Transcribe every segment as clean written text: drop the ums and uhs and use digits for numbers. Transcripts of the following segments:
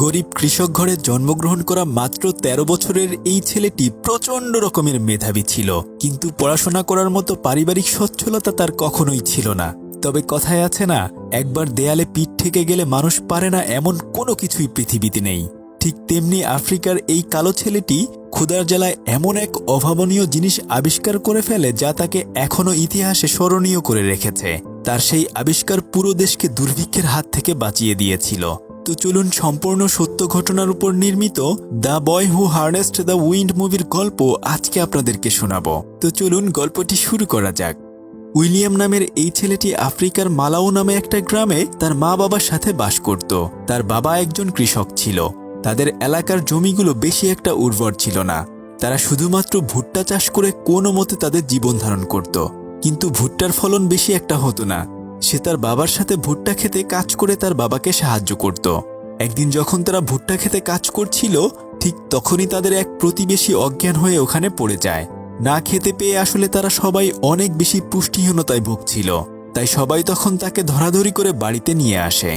গরিব কৃষক ঘরে জন্মগ্রহণ করা মাত্র ১৩ বছরের এই ছেলেটি প্রচণ্ড রকমের মেধাবী ছিল, কিন্তু পড়াশোনা করার মতো পারিবারিক সচ্ছলতা তার কখনোই ছিল না। তবে কথায় আছে না, একবার দেয়ালে পিঠ ঠেকে গেলে মানুষ পারে না এমন কোনো কিছুই পৃথিবীতে নেই। ঠিক তেমনি আফ্রিকার এই কালো ছেলেটি ক্ষুধার জ্বালায় এমন এক অভাবনীয় জিনিস আবিষ্কার করে ফেলে যা তাকে এখনও ইতিহাসে স্মরণীয় করে রেখেছে। তার সেই আবিষ্কার পুরো দেশকে দুর্ভিক্ষের হাত থেকে বাঁচিয়ে দিয়েছিল। তো চলুন সম্পূর্ণ সত্য ঘটনার উপর নির্মিত the boy who harnessed the wind মুভির গল্প আজকে আপনাদেরকে শোনাবো। তো চলুন গল্পটি শুরু করা যাক। উইলিয়াম নামের এই ছেলেটি আফ্রিকার মালাউ নামে একটা গ্রামে তার মা বাবার সাথে বাস করত। তার বাবা একজন কৃষক ছিল। তাদের এলাকার জমিগুলো বেশি একটা উর্বর ছিল না। তারা শুধুমাত্র ভুট্টা চাষ করে কোনো মতে তাদের জীবন ধারণ করত, কিন্তু ভুট্টার ফলন বেশি একটা হতো না। সে তার বাবার সাথে ভুট্টা খেতে কাজ করে তার বাবাকে সাহায্য করত। একদিন যখন তারা ভুট্টা খেতে কাজ করছিল, ঠিক তখনই তাদের এক প্রতিবেশী অজ্ঞান হয়ে ওখানে পড়ে যায়। না খেতে পেয়ে আসলে তারা সবাই অনেক বেশি পুষ্টিহীনতায় ভুগছিল। তাই সবাই তখন তাকে ধরাধরি করে বাড়িতে নিয়ে আসে।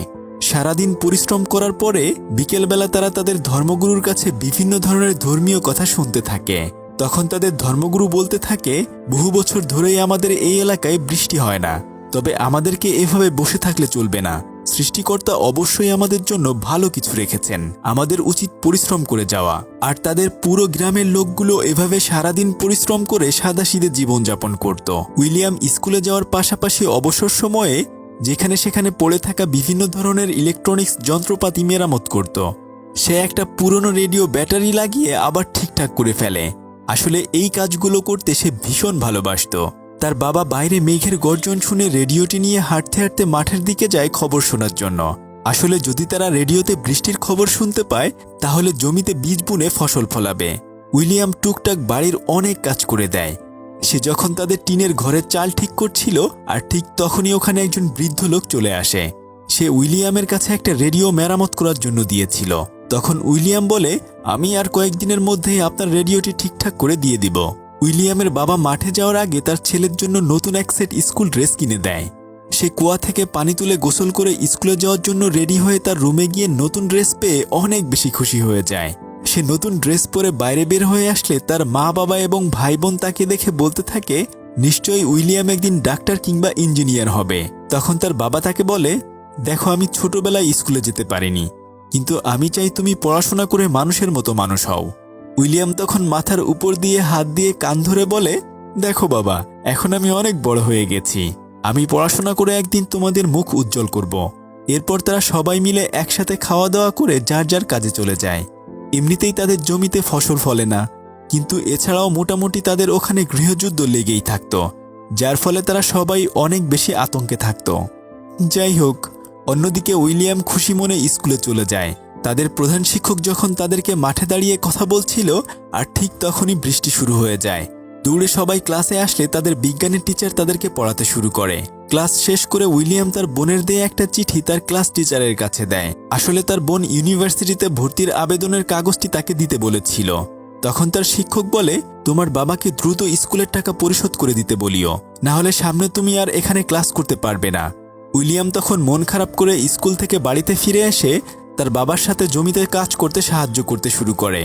সারাদিন পরিশ্রম করার পরে বিকেলবেলা তারা তাদের ধর্মগুরুর কাছে বিভিন্ন ধরনের ধর্মীয় কথা শুনতে থাকে। তখন তাদের ধর্মগুরু বলতে থাকে, বহু বছর ধরেই আমাদের এই এলাকায় বৃষ্টি হয় না, তবে আমাদেরকে এভাবে বসে থাকলে চলবে না। সৃষ্টিকর্তা অবশ্যই আমাদের জন্য ভালো কিছু রেখেছেন, আমাদের উচিত পরিশ্রম করে যাওয়া। আর তাদের পুরো গ্রামের লোকগুলো এভাবে সারাদিন পরিশ্রম করে সাদাসিধে জীবনযাপন করত। উইলিয়াম স্কুলে যাওয়ার পাশাপাশি অবসর সময়ে যেখানে সেখানে পড়ে থাকা বিভিন্ন ধরনের ইলেকট্রনিক্স যন্ত্রপাতি মেরামত করত। সে একটা পুরনো রেডিও ব্যাটারি লাগিয়ে আবার ঠিকঠাক করে ফেলে। আসলে এই কাজগুলো করতে সে ভীষণ ভালোবাসত। তার বাবা বাইরে মেঘের গর্জন শুনে রেডিওটি নিয়ে হাঁটতে হাঁটতে মাঠের দিকে যায় খবর শোনার জন্য। আসলে যদি তারা রেডিওতে বৃষ্টির খবর শুনতে পায়, তাহলে জমিতে বীজ বুনে ফসল ফলাবে। উইলিয়াম টুকটাক বাড়ির অনেক কাজ করে দেয়। সে যখন তাদের টিনের ঘরের চাল ঠিক করছিল, আর ঠিক তখনই ওখানে একজন বৃদ্ধ লোক চলে আসে। সে উইলিয়ামের কাছে একটা রেডিও মেরামত করার জন্য দিয়েছিল। তখন উইলিয়াম বলে, আমি আর কয়েকদিনের মধ্যেই আপনার রেডিওটি ঠিকঠাক করে দিয়ে দিব। উইলিয়ামের বাবা মাঠে যাওয়ার আগে তার ছেলের জন্য নতুন এক সেট স্কুল ড্রেস কিনে দেয়। সে কুয়া থেকে পানি তুলে গোসল করে স্কুলে যাওয়ার জন্য রেডি হয়ে তার রুমে গিয়ে নতুন ড্রেস পেয়ে অনেক বেশি খুশি হয়ে যায়। সে নতুন ড্রেস পরে বাইরে বের হয়ে আসলে তার মা বাবা এবং ভাই বোন তাকে দেখে বলতে থাকে, নিশ্চয়ই উইলিয়াম একদিন ডাক্তার কিংবা ইঞ্জিনিয়ার হবে। তখন তার বাবা তাকে বলে, দেখো, আমি ছোটবেলায় স্কুলে যেতে পারিনি, কিন্তু আমি চাই তুমি পড়াশোনা করে মানুষের মতো মানুষ হও। উইলিয়াম তখন মাথার উপর দিয়ে হাত দিয়ে কান ধরে বলে, দেখো বাবা, এখন আমি অনেক বড় হয়ে গেছি। আমি পড়াশোনা করে একদিন তোমাদের মুখ উজ্জ্বল করব। এরপর তারা সবাই মিলে একসাথে খাওয়া দাওয়া করে যার যার কাজে চলে যায়। এমনিতেই তাদের জমিতে ফসল ফলে না, কিন্তু এছাড়াও মোটামুটি তাদের ওখানে গৃহযুদ্ধ লেগেই থাকত, যার ফলে তারা সবাই অনেক বেশি আতঙ্কে থাকত। যাই হোক, অন্যদিকে উইলিয়াম খুশি মনে স্কুলে চলে যায়। তাদের প্রধান শিক্ষক যখন তাদেরকে মাঠে দাঁড়িয়ে কথা বলছিল, আর ঠিক তখনই বৃষ্টি শুরু হয়ে যায়। দৌড়ে সবাই ক্লাসে আসলে তাদের বিজ্ঞানের টিচার তাদেরকে পড়াতে শুরু করে। ক্লাস শেষ করে উইলিয়াম তার বোনের দিয়ে একটা চিঠি তার ক্লাস টিচারের কাছে দেয়। আসলে তার বোন ইউনিভার্সিটিতে ভর্তির আবেদনের কাগজটি তাকে দিতে বলেছিল। তখন তার শিক্ষক বলে, তোমার বাবাকে দ্রুত স্কুলের টাকা পরিশোধ করে দিতে বলিও, না হলে সামনে তুমি আর এখানে ক্লাস করতে পারবে না। উইলিয়াম তখন মন খারাপ করে স্কুল থেকে বাড়িতে ফিরে এসে তার বাবার সাথে জমিতে কাজ করতে সাহায্য করতে শুরু করে।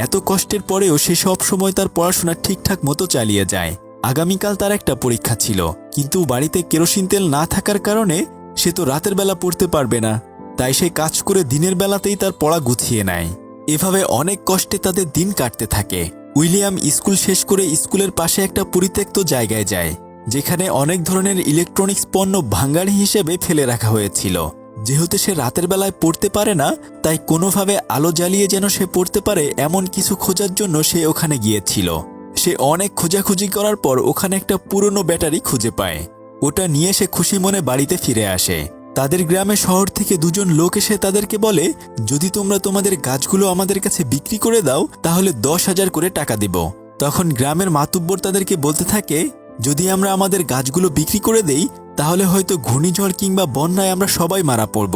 এত কষ্টের পরেও সে সব সময় তার পড়াশোনা ঠিকঠাক মতো চালিয়ে যায়। আগামীকাল তার একটা পরীক্ষা ছিল, কিন্তু বাড়িতে কেরোসিন তেল না থাকার কারণে সে তো রাতের বেলা পড়তে পারবে না। তাই সে কাজ করে দিনের বেলাতেই তার পড়া গুছিয়ে নেয়। এভাবে অনেক কষ্টে তাদের দিন কাটতে থাকে। উইলিয়াম স্কুল শেষ করে স্কুলের পাশে একটা পরিত্যক্ত জায়গায় যায়, যেখানে অনেক ধরনের ইলেকট্রনিক্স পণ্য ভাঙাড়ি হিসেবে ফেলে রাখা হয়েছিল। যেহেতু সে রাতের বেলায় পড়তে পারে না, তাই কোনোভাবে আলো জ্বালিয়ে যেন সে পড়তে পারে এমন কিছু খোঁজার জন্য সে ওখানে গিয়েছিল। সে অনেক খোঁজাখুঁজি করার পর ওখানে একটা পুরনো ব্যাটারি খুঁজে পায়। ওটা নিয়ে সে খুশি মনে বাড়িতে ফিরে আসে। তাদের গ্রামে শহর থেকে দুজন লোক এসে তাদেরকে বলে, যদি তোমরা তোমাদের গাছগুলো আমাদের কাছে বিক্রি করে দাও, তাহলে 10,000 করে টাকা দেব। তখন গ্রামের মাতুব্বর তাদেরকে বলতে থাকে, যদি আমরা আমাদের গাছগুলো বিক্রি করে দেই, তাহলে হয়তো ঘূর্ণিঝড় কিংবা বন্যায় আমরা সবাই মারা পড়ব।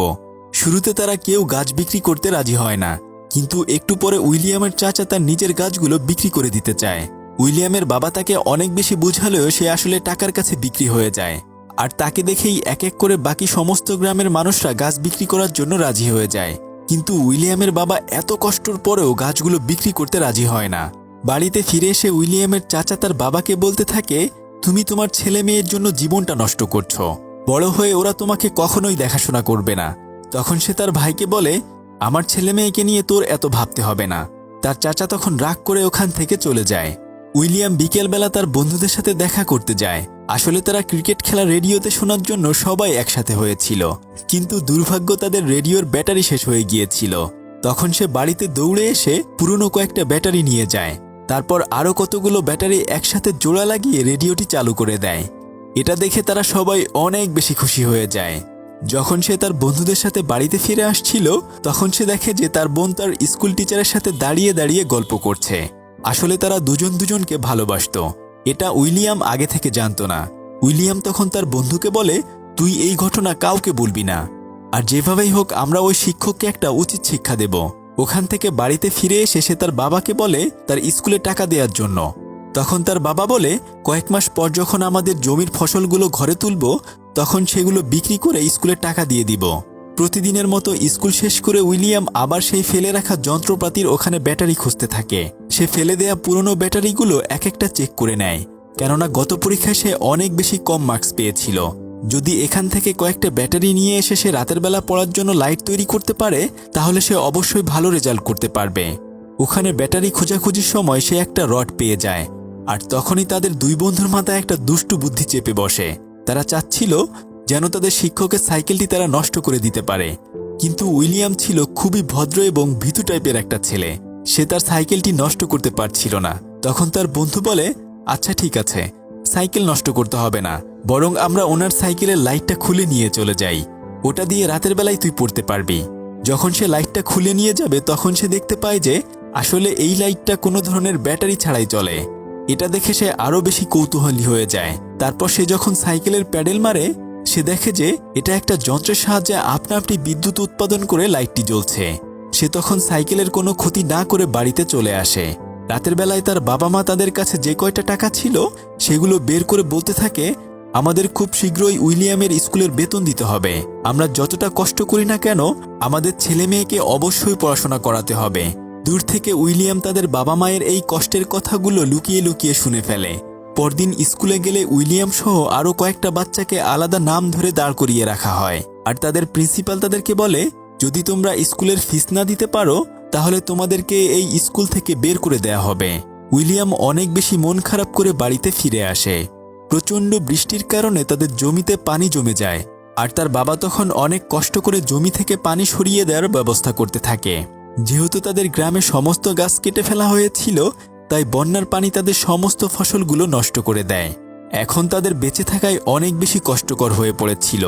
শুরুতে তারা কেউ গাছ বিক্রি করতে রাজি হয় না, কিন্তু একটু পরে উইলিয়ামের চাচা তার নিজের গাছগুলো বিক্রি করে দিতে চায়। উইলিয়ামের বাবা তাকে অনেক বেশি বুঝালেও সে আসলে টাকার কাছে বিক্রি হয়ে যায়। আর তাকে দেখেই এক এক করে বাকি সমস্ত গ্রামের মানুষরা গাছ বিক্রি করার জন্য রাজি হয়ে যায়। কিন্তু উইলিয়ামের বাবা এত কষ্টর পরেও গাছগুলো বিক্রি করতে রাজি হয় না। বাড়িতে ফিরে এসে উইলিয়ামের চাচা তার বাবাকে বলতে থাকে, তুমি তোমার ছেলে মেয়ের জন্য জীবনটা নষ্ট করছো, বড় হয়ে ওরা তোমাকে কখনোই দেখাশোনা করবে না। তখন সে তার ভাইকে বলে, আমার ছেলে মেয়েকে নিয়ে তোর এত ভাবতে হবে না। তার চাচা তখন রাগ করে ওখান থেকে চলে যায়। উইলিয়াম বিকেলবেলা তার বন্ধুদের সাথে দেখা করতে যায়। আসলে তারা ক্রিকেট খেলা রেডিওতে শোনার জন্য সবাই একসাথে হয়েছিল, কিন্তু দুর্ভাগ্য তাদের রেডিওর ব্যাটারি শেষ হয়ে গিয়েছিল। তখন সে বাড়িতে দৌড়ে এসে পুরনো কয়েকটা ব্যাটারি নিয়ে যায়। তারপর আরও কতগুলো ব্যাটারি একসাথে জোড়া লাগিয়ে রেডিওটি চালু করে দেয়। এটা দেখে তারা সবাই অনেক বেশি খুশি হয়ে যায়। যখন সে তার বন্ধুদের সাথে বাড়িতে ফিরে আসছিল, তখন সে দেখে যে তার বোন তার স্কুল টিচারের সাথে দাঁড়িয়ে দাঁড়িয়ে গল্প করছে। আসলে তারা দুজন দুজনকে ভালোবাসত। এটা উইলিয়াম আগে থেকে জানত না। উইলিয়াম তখন তার বন্ধুকে বলে, তুই এই ঘটনা কাউকে বলবি না, আর যেভাবেই হোক আমরা ওই শিক্ষককে একটা উচিত শিক্ষা দেব। ওখান থেকে বাড়িতে ফিরে এসে সে তার বাবাকে বলে তার স্কুলে টাকা দেওয়ার জন্য। তখন তার বাবা বলে, কয়েক মাস পর যখন আমাদের জমির ফসলগুলো ঘরে তুলব, তখন সেগুলো বিক্রি করে স্কুলে টাকা দিয়ে দিব। প্রতিদিনের মতো স্কুল শেষ করে উইলিয়াম আবার সেই ফেলে রাখা যন্ত্রপাতির ওখানে ব্যাটারি খুঁজতে থাকে। সে ফেলে দেয়া পুরনো ব্যাটারিগুলো এক একটা চেক করে নেয়, কেননা গত পরীক্ষায় সে অনেক বেশি কম মার্কস পেয়েছিল। যদি এখান থেকে কয়েকটা ব্যাটারি নিয়ে এসে সে রাতের বেলা পড়ার জন্য লাইট তৈরি করতে পারে, তাহলে সে অবশ্যই ভালো রেজাল্ট করতে পারবে। ওখানে ব্যাটারি খোঁজাখুঁজির সময় সে একটা রড পেয়ে যায়, আর তখনই তাদের দুই বন্ধুর মাথায় একটা দুষ্টু বুদ্ধি চেপে বসে। তারা চাচ্ছিল যেন তাদের শিক্ষকের সাইকেলটি তারা নষ্ট করে দিতে পারে। কিন্তু উইলিয়াম ছিল খুবই ভদ্র এবং ভীতু টাইপের একটা ছেলে। সে তার সাইকেলটি নষ্ট করতে পারছিল না। তখন তার বন্ধু বলে, আচ্ছা ঠিক আছে, সাইকেল নষ্ট করতে হবে না, বরং আমরা ওনার সাইকেলের লাইটটা খুলে নিয়ে চলে যাই, ওটা দিয়ে রাতের বেলায় তুই পড়তে পারবি। যখন সে লাইটটা খুলে নিয়ে যাবে, তখন সে দেখতে পায় যে আসলে এই লাইটটা কোনো ধরনের ব্যাটারি ছাড়াই চলে। এটা দেখে সে আরও বেশি কৌতূহলী হয়ে যায়। তারপর সে যখন সাইকেলের প্যাডেল মারে, সে দেখে যে এটা একটা যন্ত্রের সাহায্যে আপনা আপনি বিদ্যুৎ উৎপাদন করে লাইটটি জ্বলছে। সে তখন সাইকেলের কোনো ক্ষতি না করে বাড়িতে চলে আসে। রাতের বেলায় তার বাবা মা তাদের কাছে যে কয়টা টাকা ছিল সেগুলো বের করে বলতে থাকে, আমাদের খুব শীঘ্রই উইলিয়ামের স্কুলের বেতন দিতে হবে। আমরা যতটা কষ্ট করি না কেন, আমাদের ছেলে মেয়েকে অবশ্যই পড়াশোনা করাতে হবে। দূর থেকে উইলিয়াম তাদের বাবা মায়ের এই কষ্টের কথাগুলো লুকিয়ে লুকিয়ে শুনে ফেলে। পরদিন স্কুলে গেলে উইলিয়াম সহ আরও কয়েকটা বাচ্চাকে আলাদা নাম ধরে দাঁড় করিয়ে রাখা হয়, আর তাদের প্রিন্সিপাল তাদেরকে বলে, যদি তোমরা স্কুলের ফিস না দিতে পারো, তাহলে তোমাদেরকে এই স্কুল থেকে বের করে দেয়া হবে। উইলিয়াম অনেক বেশি মন খারাপ করে বাড়িতে ফিরে আসে। প্রচণ্ড বৃষ্টির কারণে তাদের জমিতে পানি জমে যায়, আর তার বাবা তখন অনেক কষ্ট করে জমি থেকে পানি সরিয়ে দেওয়ার ব্যবস্থা করতে থাকে। যেহেতু তাদের গ্রামে সমস্ত গাছ কেটে ফেলা হয়েছিল, তাই বন্যার পানি তাদের সমস্ত ফসলগুলো নষ্ট করে দেয়। এখন তাদের বেঁচে থাকায় অনেক বেশি কষ্টকর হয়ে পড়েছিল।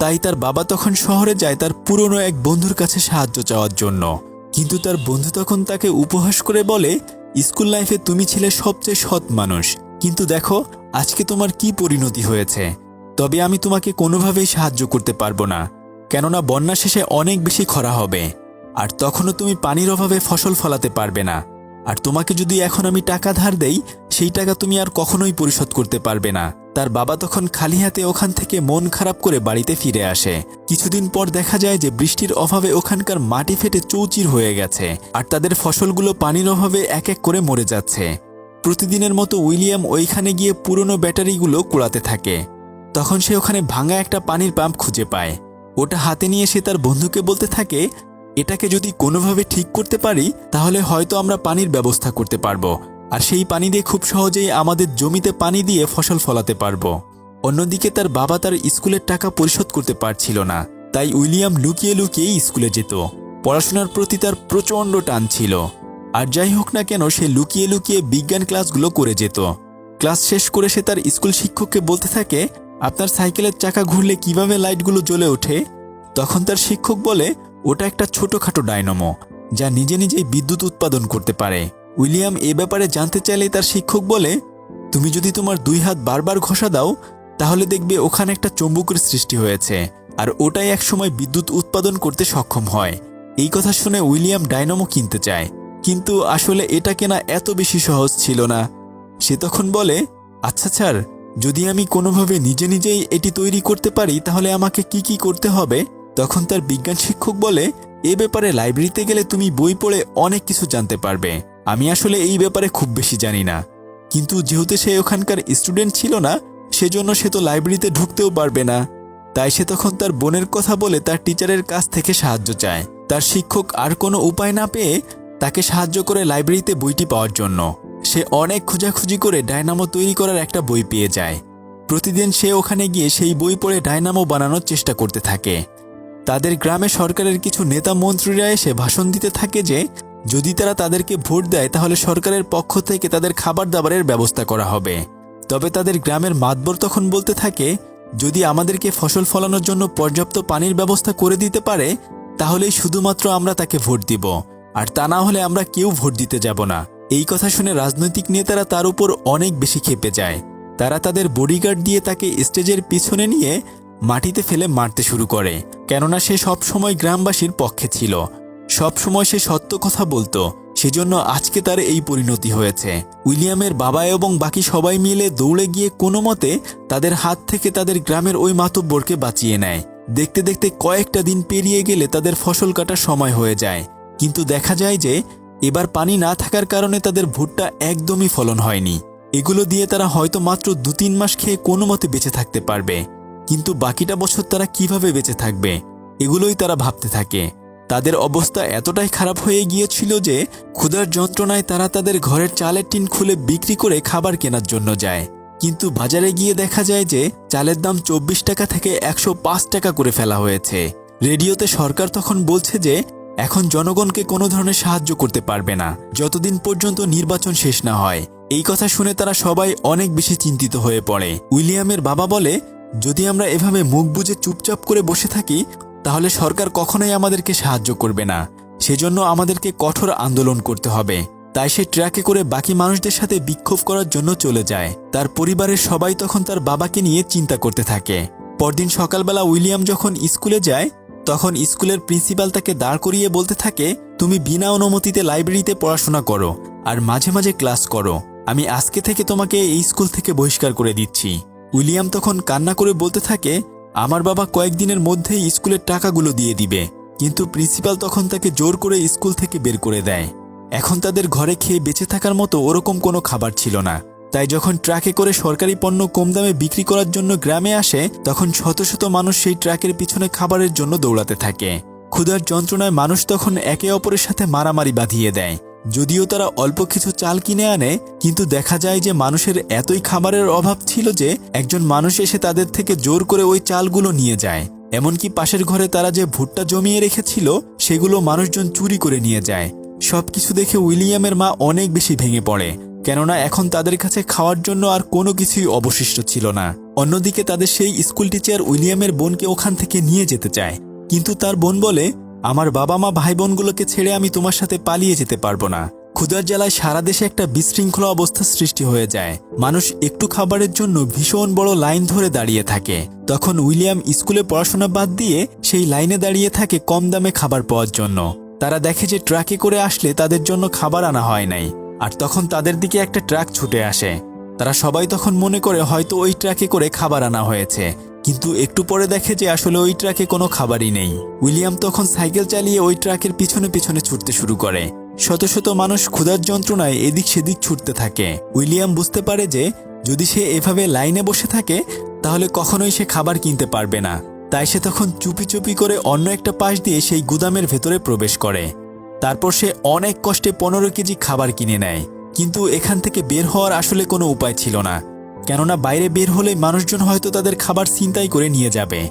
তাই তার বাবা তখন শহরে যায় তার পুরনো এক বন্ধুর কাছে সাহায্য চাওয়ার জন্য। কিন্তু তার বন্ধু তখন তাকে উপহাস করে বলে, স্কুল লাইফে তুমি ছিলে সবচেয়ে সৎ মানুষ, কিন্তু দেখো আজকে তোমার কি পরিণতি হয়েছে। তবে আমি তোমাকে কোনোভাবেই সাহায্য করতে পারবো না, কেননা বন্যা শেষে অনেক বেশি খরা হবে, আর তখনও তুমি পানির অভাবে ফসল ফলাতে পারবে না। আর তোমাকে যদি এখন আমি টাকা ধার দেই, সেই টাকা তুমি আর কখনোই পরিশোধ করতে পারবে না। তার বাবা তখন খালি হাতে ওখান থেকে মন খারাপ করে বাড়িতে ফিরে আসে। কিছুদিন পর দেখা যায় যে বৃষ্টির অভাবে ওখানকার মাটি ফেটে চৌচির হয়ে গেছে, আর তাদের ফসলগুলো পানির অভাবে এক এক করে মরে যাচ্ছে। প্রতিদিনের মতো উইলিয়াম ওইখানে গিয়ে পুরনো ব্যাটারিগুলো কুড়াতে থাকে। তখন সে ওখানে ভাঙা একটা পানির পাম্প খুঁজে পায়। ওটা হাতে নিয়ে সে তার বন্ধুকে বলতে থাকে, এটাকে যদি কোনোভাবে ঠিক করতে পারি, তাহলে হয়তো আমরা পানির ব্যবস্থা করতে পারবো, আর সেই পানি দিয়ে খুব সহজেই আমাদের জমিতে পানি দিয়ে ফসল ফলাতে পারবো। অন্যদিকে তার বাবা তার স্কুলের টাকা পরিশোধ করতে পারছিল না, তাই উইলিয়াম লুকিয়ে লুকিয়েই স্কুলে যেত। পড়াশোনার প্রতি তার প্রচণ্ড টান ছিল, আর যাই হোক না কেন সে লুকিয়ে লুকিয়ে বিজ্ঞান ক্লাসগুলো করে যেত। ক্লাস শেষ করে সে তার স্কুল শিক্ষককে বলতে থাকে, আপনার সাইকেলের চাকা ঘুরলে কিভাবে লাইটগুলো জ্বলে ওঠে? তখন তার শিক্ষক বলে, ওটা একটা ছোটোখাটো ডায়নামো, যা নিজে নিজেই বিদ্যুৎ উৎপাদন করতে পারে। উইলিয়াম এ ব্যাপারে জানতে চাইলে তার শিক্ষক বলে, তুমি যদি তোমার দুই হাত বারবার ঘষা দাও, তাহলে দেখবে ওখানে একটা চৌম্বকের সৃষ্টি হয়েছে, আর ওটাই একসময় বিদ্যুৎ উৎপাদন করতে সক্ষম হয়। এই কথা শুনে উইলিয়াম ডায়নামো কিনতে চায়, কিন্তু আসলে এটা কেনা এত বেশি সহজ ছিল না। সে তখন বলে, আচ্ছা স্যার, যদি আমি কোনোভাবে নিজে নিজেই এটি তৈরি করতে পারি, তাহলে আমাকে কি কি করতে হবে? তখন তার বিজ্ঞান শিক্ষক বলে, এ ব্যাপারে লাইব্রেরিতে গেলে তুমি বই পড়ে অনেক কিছু জানতে পারবে। আমি আসলে এই ব্যাপারে খুব বেশি জানি না, কিন্তু যেহেতু সে ওখানকার স্টুডেন্ট ছিল না, সেজন্য সে তো লাইব্রেরিতে ঢুকতেও পারবে না। তাই সে তখন তার বোনের কথা বলে তার টিচারের কাছ থেকে সাহায্য চায়। তার শিক্ষক আর কোনো উপায় না পেয়ে তাকে সাহায্য করে লাইব্রেরিতে বইটি পাওয়ার জন্য। সে অনেক খোঁজাখুঁজি করে ডায়নামো তৈরি করার একটা বই পেয়ে যায়। প্রতিদিন সে ওখানে গিয়ে সেই বই পড়ে ডায়নামো বানানোর চেষ্টা করতে থাকে। তাদের গ্রামে সরকারের কিছু নেতা মন্ত্রীরা এসে ভাষণ দিতে থাকে যে যদি তারা তাদেরকে ভোট দেয় তাহলে সরকারের পক্ষ থেকে তাদের খাবার দাবারের ব্যবস্থা করা হবে। তবে তাদের গ্রামের মাতবর তখন বলতে থাকে, যদি আমাদেরকে ফসল ফলানোর জন্য পর্যাপ্ত পানির ব্যবস্থা করে দিতে পারে তাহলেই শুধুমাত্র আমরা তাকে ভোট দিব, আর তা না হলে আমরা কেউ ভোট দিতে যাব না। এই কথা শুনে রাজনৈতিক নেতারা তার উপর অনেক বেশি ক্ষেপে যায়। তারা তাদের বডিগার্ড দিয়ে তাকে স্টেজের পিছনে নিয়ে মাটিতে ফেলে মারতে শুরু করে, কেননা সে সব সময় গ্রামবাসীর পক্ষে ছিল, সব সময় সে সত্য কথা বলতো। সেজন্য আজকে তার এই পরিণতি হয়েছে। উইলিয়ামের বাবা এবং বাকি সবাই মিলে দৌড়ে গিয়ে কোনো মতে তাদের হাত থেকে তাদের গ্রামের ওই মাতব্বরকে বাঁচিয়ে নেয়। দেখতে দেখতে কয়েকটা দিন পেরিয়ে গেলে তাদের ফসল কাটার সময় হয়ে যায়, কিন্তু দেখা যায় যে এবার পানি না থাকার কারণে তাদের ভুট্টা একদমই ফলন হয়নি। এগুলো দিয়ে তারা হয়তো মাত্র 2-3 মাস খেয়ে কোনো মতে বেঁচে থাকতে পারবে, কিন্তু বাকিটা বছর তারা কিভাবে বেঁচে থাকবে এগুলোই তারা ভাবতে থাকে। তাদের অবস্থা এতটাই খারাপ হয়ে গিয়েছিল যে ক্ষুধার যন্ত্রণায় তারা তাদের ঘরের চালের টিন খুলে বিক্রি করে খাবার কেনার জন্য যায়। কিন্তু বাজারে গিয়ে দেখা যায় যে চালের দাম 24 টাকা থেকে 105 টাকা করে ফেলা হয়েছে। রেডিওতে সরকার তখন বলছে যে এখন জনগণকে কোনো ধরনের সাহায্য করতে পারবে না যতদিন পর্যন্ত নির্বাচন শেষ না হয়। এই কথা শুনে তারা সবাই অনেক বেশি চিন্তিত হয়ে পড়ে। উইলিয়ামের বাবা বলে, যদি আমরা এভাবে মুখ বুজে চুপচাপ করে বসে থাকি তাহলে সরকার কখনোই আমাদেরকে সাহায্য করবে না। সেজন্য আমাদেরকে কঠোর আন্দোলন করতে হবে। তাই সে ট্রাকে করে বাকি মানুষদের সাথে বিক্ষোভ করার জন্য চলে যায়। তার পরিবারের সবাই তখন তার বাবাকে নিয়ে চিন্তা করতে থাকে। পরদিন সকালবেলা উইলিয়াম যখন স্কুলে যায় তখন স্কুলের প্রিন্সিপাল তাকে দাঁড় করিয়ে বলতে থাকে, তুমি বিনা অনুমতিতে লাইব্রেরিতে পড়াশোনা করো আর মাঝে মাঝে ক্লাস করো। আমি আজকে থেকে তোমাকে এই স্কুল থেকে বহিষ্কার করে দিচ্ছি। উইলিয়াম তখন কান্না করে বলতে থাকে, আমার বাবা কয়েকদিনের মধ্যেই স্কুলের টাকাগুলো দিয়ে দিবে। কিন্তু প্রিন্সিপাল তখন তাকে জোর করে স্কুল থেকে বের করে দেয়। এখন তাদের ঘরে খেয়ে বেঁচে থাকার মতো ওরকম কোনো খাবার ছিল না। তাই যখন ট্রাকে করে সরকারি পণ্য কম দামে বিক্রি করার জন্য গ্রামে আসে তখন শত শত মানুষ সেই ট্রাকের পিছনে খাবারের জন্য দৌড়াতে থাকে। ক্ষুধার যন্ত্রণায় মানুষ তখন একে অপরের সাথে মারামারি বাঁধিয়ে দেয়। যদিও তারা অল্প কিছু চাল কিনে আনে, কিন্তু দেখা যায় যে মানুষের এতই খাবারের অভাব ছিল যে একজন মানুষ এসে তাদের থেকে জোর করে ওই চালগুলো নিয়ে যায়। এমনকি পাশের ঘরে তারা যে ভুট্টা জমিয়ে রেখেছিল সেগুলো মানুষজন চুরি করে নিয়ে যায়। সবকিছু দেখে উইলিয়ামের মা অনেক বেশি ভেঙে পড়ে, কেননা এখন তাদের কাছে খাওয়ার জন্য আর কোনো কিছুই অবশিষ্ট ছিল না। অন্যদিকে তাদের সেই স্কুল টিচার উইলিয়ামের বোনকে ওখান থেকে নিয়ে যেতে চায়, কিন্তু তার বোন বলে, আমার বাবা মা ভাই বোনগুলোকে ছেড়ে আমি তোমার সাথে পালিয়ে যেতে পারবো না। ক্ষুধার জ্বালায় সারা দেশে একটা বিশৃঙ্খলা অবস্থা সৃষ্টি হয়ে যায়। মানুষ একটু খাবারের জন্য ভীষণ বড় লাইন ধরে দাঁড়িয়ে থাকে। তখন উইলিয়াম স্কুলে পড়াশোনা বাদ দিয়ে সেই লাইনে দাঁড়িয়ে থাকে কম দামে খাবার পাওয়ার জন্য। তারা দেখে যে ট্রাকে করে আসলে তাদের জন্য খাবার আনা হয় নাই, আর তখন তাদের দিকে একটা ট্রাক ছুটে আসে। তারা সবাই তখন মনে করে হয়তো ওই ট্রাকে করে খাবার আনা হয়েছে, কিন্তু একটু পরে দেখে যে আসলে ওই ট্রাকে কোনো খাবারই নেই। উইলিয়াম তখন সাইকেল চালিয়ে ওই ট্রাকের পিছনে পিছনে ছুটতে শুরু করে। শত শত মানুষ ক্ষুধার যন্ত্রণায় এদিক সেদিক ছুটতে থাকে। উইলিয়াম বুঝতে পারে যে যদি সে এভাবে লাইনে বসে থাকে তাহলে কখনোই সে খাবার কিনতে পারবে না। তাই সে তখন চুপি চুপি করে অন্য একটা পাশ দিয়ে সেই গুদামের ভেতরে প্রবেশ করে। তারপর সে অনেক কষ্টে 15 কেজি খাবার কিনে নেয়। কিন্তু এখান থেকে বের হওয়ার আসলে কোনো উপায় ছিল না, কেননা বাইরে বের হলে মানুষজন হয়তো তাদের খাবার ছিনতাই করে নিয়ে যাবে।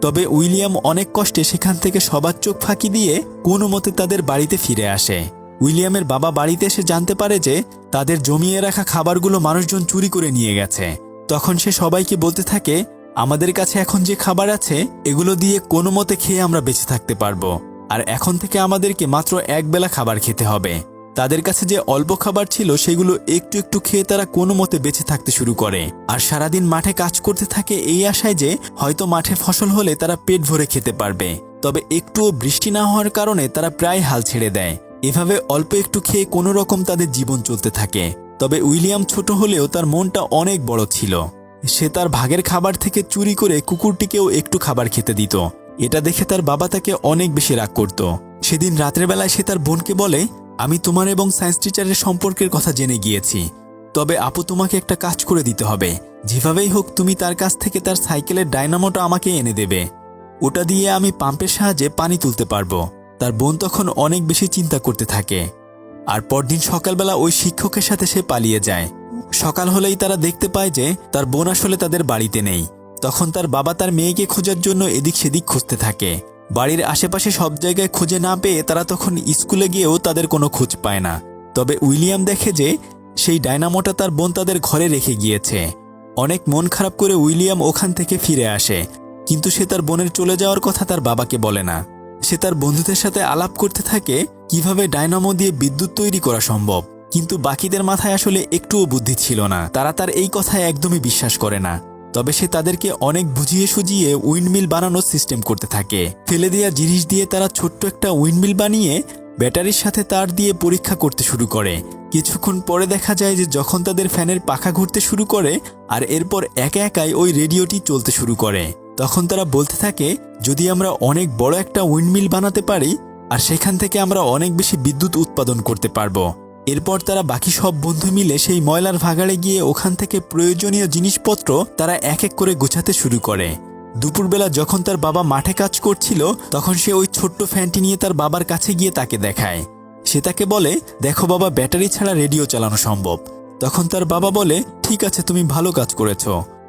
তবে উইলিয়াম অনেক কষ্টে সেখান থেকে সবার চোখ ফাঁকি দিয়ে কোনো মতে তাদের বাড়িতে ফিরে আসে। উইলিয়ামের বাবা বাড়িতে এসে জানতে পারে যে তাদের জমিয়ে রাখা খাবারগুলো মানুষজন চুরি করে নিয়ে গেছে। তখন সে সবাইকে বলতে থাকে, আমাদের কাছে এখন যে খাবার আছে এগুলো দিয়ে কোনো মতে খেয়ে আমরা বেঁচে থাকতে পারবো, আর এখন থেকে আমাদেরকে মাত্র একবেলা খাবার খেতে হবে। তাদের কাছে যে অল্প খাবার ছিল সেগুলো একটু একটু খেয়ে তারা কোনো মতে বেঁচে থাকতে শুরু করে, আর সারাদিন মাঠে কাজ করতে থাকে এই আশায় যে হয়তো মাঠে ফসল হলে তারা পেট ভরে খেতে পারবে। তবে একটুও বৃষ্টি না হওয়ার কারণে তারা প্রায় হাল ছেড়ে দেয়। এভাবে অল্প একটু খেয়ে কোনো রকম তাদের জীবন চলতে থাকে। তবে উইলিয়াম ছোট হলেও তার মনটা অনেক বড় ছিল। সে তার ভাগের খাবার থেকে চুরি করে কুকুরটিকেও একটু খাবার খেতে দিত। এটা দেখে তার বাবা তাকে অনেক বেশি রাগ করত। সেদিন রাতের বেলায় সে তার বোনকে বলে, আমি তোমার এবং সায়েন্স টিচারের সম্পর্কের কথা জেনে গিয়েছি, তবে আপু তোমাকে একটা কাজ করে দিতে হবে। যেভাবেই হোক তুমি তার কাছ থেকে তার সাইকেলের ডায়নামোটা আমাকে এনে দেবে, ওটা দিয়ে আমি পাম্পের সাহায্যে পানি তুলতে পারবো। তার বোন তখন অনেক বেশি চিন্তা করতে থাকে। আর পরদিন সকালবেলা ওই শিক্ষকের সাথে সে পালিয়ে যায়। সকাল হলেই তারা দেখতে পায় যে তার বোন আসলে তাদের বাড়িতে নেই। তখন তার বাবা তার মেয়েকে খোঁজার জন্য এদিক সেদিক খুঁজতে থাকে। বাড়ির আশেপাশে সব জায়গায় খুঁজে না পেয়ে তারা তখন স্কুলে গিয়েও তাদের কোনো খোঁজ পায় না। তবে উইলিয়াম দেখে যে সেই ডায়নামোটা তার বোন তাদের ঘরে রেখে গিয়েছে। অনেক মন খারাপ করে উইলিয়াম ওখান থেকে ফিরে আসে, কিন্তু সে তার বোনের চলে যাওয়ার কথা তার বাবাকে বলে না। সে তার বন্ধুদের সাথে আলাপ করতে থাকে কিভাবে ডায়নামো দিয়ে বিদ্যুৎ তৈরি করা সম্ভব, কিন্তু বাকিদের মাথায় আসলে একটুও বুদ্ধি ছিল না। তারা তার এই কথায় একদমই বিশ্বাস করে না। তবে সে তাদেরকে অনেক বুঝিয়ে সুঝিয়ে উইন্ডমিল বানানোর সিস্টেম করতে থাকে। ফেলে দেওয়া জিনিস দিয়ে তারা ছোট্ট একটা উইন্ডমিল বানিয়ে ব্যাটারির সাথে তার দিয়ে পরীক্ষা করতে শুরু করে। কিছুক্ষণ পরে দেখা যায় যে যখন তাদের ফ্যানের পাখা ঘুরতে শুরু করে আর এরপর একা একাই ওই রেডিওটি চলতে শুরু করে, তখন তারা বলতে থাকে, যদি আমরা অনেক বড় একটা উইন্ডমিল বানাতে পারি আর সেখান থেকে আমরা অনেক বেশি বিদ্যুৎ উৎপাদন করতে পারবো। এরপর তারা বাকি সব বন্ধু মিলে সেই ময়লার ভাগাড়ে গিয়ে ওখান থেকে প্রয়োজনীয় জিনিসপত্র তারা এক এক করে গোছাতে শুরু করে। দুপুরবেলা যখন তার বাবা মাঠে কাজ করছিল, তখন সে ওই ছোট্ট ফ্যানটি নিয়ে তার বাবার কাছে গিয়ে তাকে দেখায়। সে তাকে বলে, দেখো বাবা, ব্যাটারি ছাড়া রেডিও চালানো সম্ভব। তখন তার বাবা বলে, ঠিক আছে, তুমি ভালো কাজ করেছ।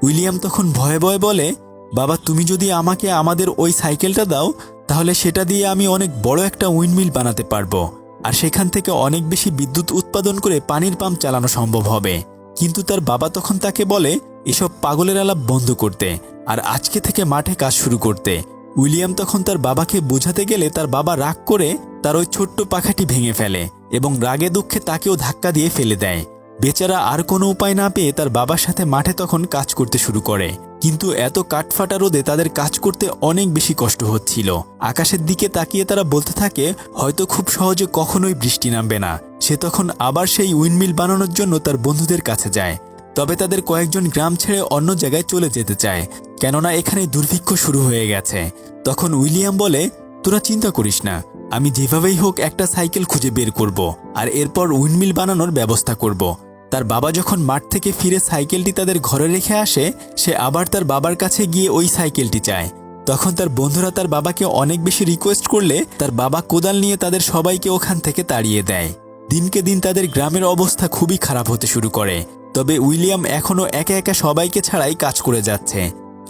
উইলিয়াম তখন ভয়ে ভয়ে বলে, বাবা, তুমি যদি আমাকে আমাদের ওই সাইকেলটা দাও, তাহলে সেটা দিয়ে আমি অনেক বড় একটা উইন্ডমিল বানাতে পারবো আর সেখান থেকে অনেক বেশি বিদ্যুৎ উৎপাদন করে পানির পাম্প চালানো সম্ভব হবে। কিন্তু তার বাবা তখন তাকে বলে এসব পাগলের আলাপ বন্ধ করতে আর আজকে থেকে মাঠে কাজ শুরু করতে। উইলিয়াম তখন তার বাবাকে বোঝাতে গেলে তার বাবা রাগ করে তার ওই ছোট্ট পাখাটি ভেঙে ফেলে এবং রাগে দুঃখে তাকেও ধাক্কা দিয়ে ফেলে দেয়। বেচারা আর কোনো উপায় না পেয়ে তার বাবার সাথে মাঠে তখন কাজ করতে শুরু করে, কিন্তু এত কাঠফাটা রোদে তাদের কাজ করতে অনেক বেশি কষ্ট হচ্ছিল। আকাশের দিকে তাকিয়ে তারা বলতে থাকে, হয়তো খুব সহজে কখনোই বৃষ্টি নামবে না। সে তখন আবার সেই উইন্ডমিল বানানোর জন্য তার বন্ধুদের কাছে যায়। তবে তাদের কয়েকজন গ্রাম ছেড়ে অন্য জায়গায় চলে যেতে চায়, কেননা এখানে দুর্ভিক্ষ শুরু হয়ে গেছে। তখন উইলিয়াম বলে, তোরা চিন্তা করিস না, আমি যেভাবেই হোক একটা সাইকেল খুঁজে বের করব আর এরপর উইন্ডমিল বানানোর ব্যবস্থা করব। তার বাবা যখন মাঠ থেকে ফিরে সাইকেলটি তাদের ঘরে রেখে আসে, সে আবার তার বাবার কাছে গিয়ে ওই সাইকেলটি চায়। তখন তার বন্ধুরা তার বাবাকে অনেক বেশি রিকোয়েস্ট করলে তার বাবা কোদাল নিয়ে তাদের সবাইকে ওখান থেকে তাড়িয়ে দেয়। দিনকে দিন তাদের গ্রামের অবস্থা খুবই খারাপ হতে শুরু করে। তবে উইলিয়াম এখনও একা একা সবাইকে ছাড়াই কাজ করে যাচ্ছে।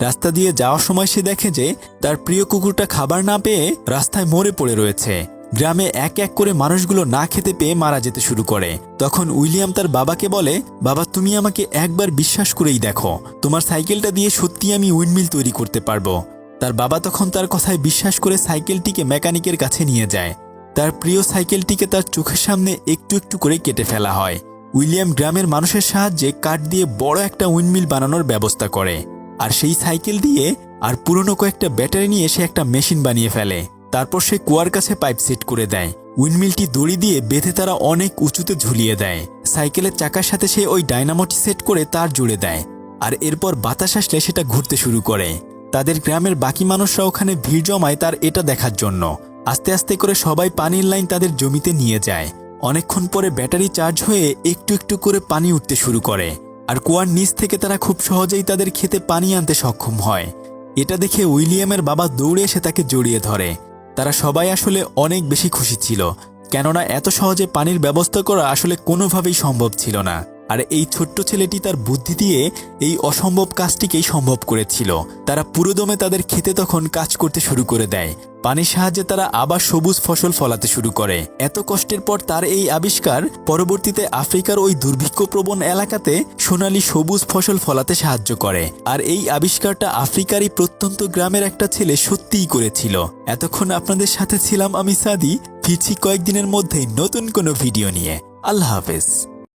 রাস্তা দিয়ে যাওয়ার সময় সে দেখে যে তার প্রিয় কুকুরটা খাবার না পেয়ে রাস্তায় মরে পড়ে রয়েছে। গ্রামে এক এক করে মানুষগুলো না খেতে পেয়ে মারা যেতে শুরু করে। তখন উইলিয়াম তার বাবাকে বলে, বাবা, তুমি আমাকে একবার বিশ্বাস করেই দেখো, তোমার সাইকেলটা দিয়ে সত্যি আমি উইন্ডমিল তৈরি করতে পারবো। তার বাবা তখন তার কথায় বিশ্বাস করে সাইকেলটিকে মেকানিকের কাছে নিয়ে যায়। তার প্রিয় সাইকেলটিকে তার চোখের সামনে একটু একটু করে কেটে ফেলা হয়। উইলিয়াম গ্রামের মানুষের সাহায্যে কাঠ দিয়ে বড় একটা উইন্ডমিল বানানোর ব্যবস্থা করে আর সেই সাইকেল দিয়ে আর পুরনো কয়েকটা ব্যাটারি নিয়ে সে একটা মেশিন বানিয়ে ফেলে। তারপর সে কুয়ার কাছে পাইপ সেট করে দেয়। উইন্ডমিলটি দড়ি দিয়ে বেঁধে তারা অনেক উঁচুতে ঝুলিয়ে দেয়। সাইকেলের চাকার সাথে সে ওই ডায়নামোটি সেট করে তার জুড়ে দেয় আর এরপর বাতাস আসলে সেটা ঘুরতে শুরু করে। তাদের গ্রামের বাকি মানুষরা ওখানে ভিড় জমায় তার এটা দেখার জন্য। আস্তে আস্তে করে সবাই পানির লাইন তাদের জমিতে নিয়ে যায়। অনেকক্ষণ পরে ব্যাটারি চার্জ হয়ে একটু একটু করে পানি উঠতে শুরু করে আর কুয়ার নিচ থেকে তারা খুব সহজেই তাদের খেতে পানি আনতে সক্ষম হয়। এটা দেখে উইলিয়ামের বাবা দৌড়ে এসে তাকে জড়িয়ে ধরে। তারা সবাই আসলে অনেক বেশি খুশি ছিল, কেননা এত সহজে পানির ব্যবস্থা করা আসলে কোনোভাবেই সম্ভব ছিল না। আর এই ছোট্ট ছেলেটি তার বুদ্ধি দিয়ে এই অসম্ভব কাজটিকেই সম্ভব করেছিল। তারা পুরোদমে তাদের খেতে তখন কাজ করতে শুরু করে দেয়। পানির সাহায্যে তারা আবার সবুজ ফসল ফলাতে শুরু করে। এত কষ্টের পর তার এই আবিষ্কার পরবর্তীতে আফ্রিকার ওই দুর্ভিক্ষপ্রবণ এলাকাতে সোনালী সবুজ ফসল ফলাতে সাহায্য করে। আর এই আবিষ্কারটা আফ্রিকারই প্রত্যন্ত গ্রামের একটা ছেলে সত্যিই করেছিল। এতক্ষণ আপনাদের সাথে ছিলাম আমি সাদি। ফিরছি কয়েকদিনের মধ্যেই নতুন কোনো ভিডিও নিয়ে। আল্লাহ হাফেজ।